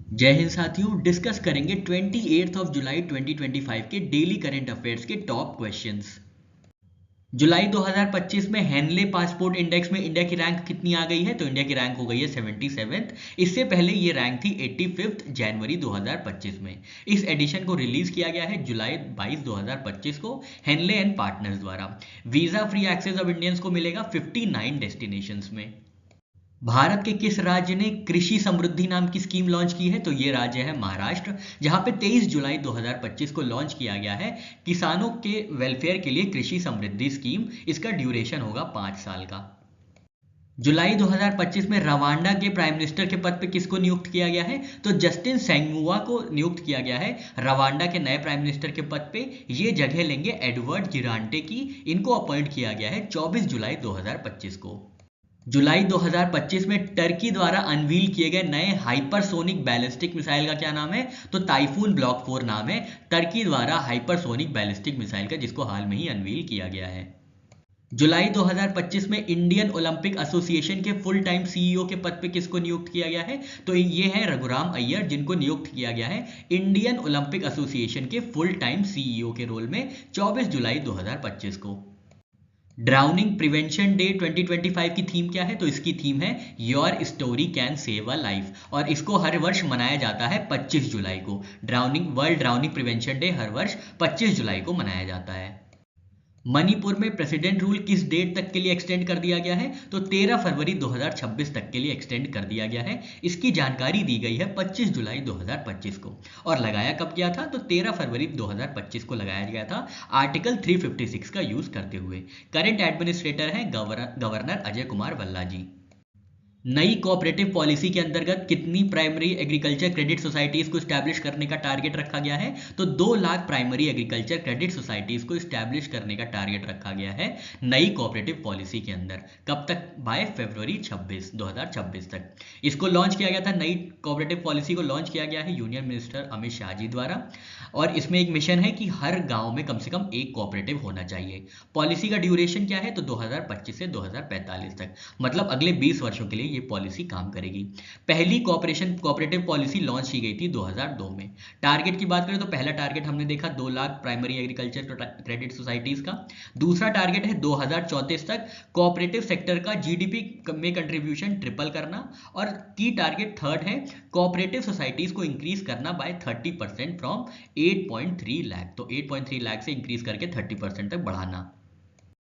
जय हिंद साथियों, डिस्कस करेंगे 28 जुलाई 2025 के डेली करंट अफेयर्स के टॉप क्वेश्चंस। जुलाई 2025 में हेनले पासपोर्ट इंडेक्स में इंडिया की रैंक कितनी आ गई है? तो इंडिया की रैंक हो गई है 77th। इससे पहले ये रैंक थी 85th जनवरी 2025 में। इस एडिशन को रिलीज किया गया है जुलाई 22 2025 को हेनले एंड पार्टनर्स द्वारा। वीजा फ्री एक्सेस अब इंडियंस को मिलेगा 59 डेस्टिनेशंस में। भारत के किस राज्य ने कृषि समृद्धि नाम की स्कीम लॉन्च की है? तो ये राज्य है महाराष्ट्र, जहां पे 23 जुलाई 2025 को लॉन्च किया गया है किसानों के वेलफेयर के लिए कृषि समृद्धि स्कीम। इसका ड्यूरेशन होगा 5 साल का। जुलाई 2025 में रवांडा के प्राइम मिनिस्टर के पद पे किसको नियुक्त किया गया है? तो जस्टिन सेंगमुआ को नियुक्त किया गया है रवांडा के नए प्राइम मिनिस्टर के पद पे। ये जगह लेंगे एडवर्ड जिरांटे की। इनको अपॉइंट किया गया है 24 जुलाई 2025 को। जुलाई 2025 में टर्की द्वारा अनवील किए गए नए हाइपरसोनिक बैलिस्टिक मिसाइल का क्या नाम है? तो टाइफून ब्लॉक 4 नाम है टर्की द्वारा हाइपरसोनिक बैलिस्टिक मिसाइल का, जिसको हाल में ही अनवील किया गया है। जुलाई 2025 में इंडियन ओलंपिक एसोसिएशन के फुल टाइम सीईओ के पद पे किसको नियुक्त किया गया है? तो ये है रघुराम अय्यर, जिनको नियुक्त किया गया है इंडियन ओलंपिक एसोसिएशन के फुल टाइम सीईओ के रोल में 24 जुलाई 2025 को। ड्राउनिंग प्रिवेंशन डे 2025 की थीम क्या है? तो इसकी थीम है your story can save a life, और इसको हर वर्ष मनाया जाता है 25 जुलाई को। वर्ल्ड ड्राउनिंग प्रिवेंशन डे हर वर्ष 25 जुलाई को मनाया जाता है। मणिपुर में प्रेसिडेंट रूल किस डेट तक के लिए एक्सटेंड कर दिया गया है? तो 13 फरवरी 2026 तक के लिए एक्सटेंड कर दिया गया है। इसकी जानकारी दी गई है 25 जुलाई 2025 को। और लगाया कब गया था? तो 13 फरवरी 2025 को लगाया गया था आर्टिकल 356 का यूज करते हुए। करंट एडमिनिस्ट्रेटर हैं गवर्नर अजय कुमार भल्ला जी। नई कोऑपरेटिव पॉलिसी के अंतर्गत कितनी प्राइमरी एग्रीकल्चर क्रेडिट सोसाइटीज को स्टैब्लिश करने का टारगेट रखा गया है? तो 2 lakh primary agriculture credit societies को स्टैब्लिश करने का टारगेट रखा गया है नई कोऑपरेटिव पॉलिसी के अंदर। कब तक? बाय फरवरी 2026 तक। इसको लॉन्च किया गया था। नई कोऑपरेटिव पॉलिसी को लॉन्च किया गया है यूनियन मिनिस्टर अमित शाह जी द्वारा। और इसमें एक मिशन है कि हर गांव में कम से कम एक कोऑपरेटिव होना चाहिए। पॉलिसी का ड्यूरेशन क्या है? तो 2025 से 2045 तक, मतलब अगले 20 वर्षों के लिए ये पॉलिसी काम करेगी। पहली कोऑपरेटिव पॉलिसी लॉन्च की गई थी 2002 में। टारगेट की बात करें तो पहला टारगेट हमने देखा 2 lakh primary agriculture credit societies का। दूसरा टारगेट है 2034 तक कोऑपरेटिव सेक्टर का जीडीपी में कंट्रीब्यूशन ट्रिपल करना। और की टारगेट थर्ड है कोऑपरेटिव सोसाइटीज को इंक्रीज करना बाय 30% फ्रॉम 8.3 लाख। तो 8.3 लाख से इंक्रीज करके 30% तक बढ़ाना।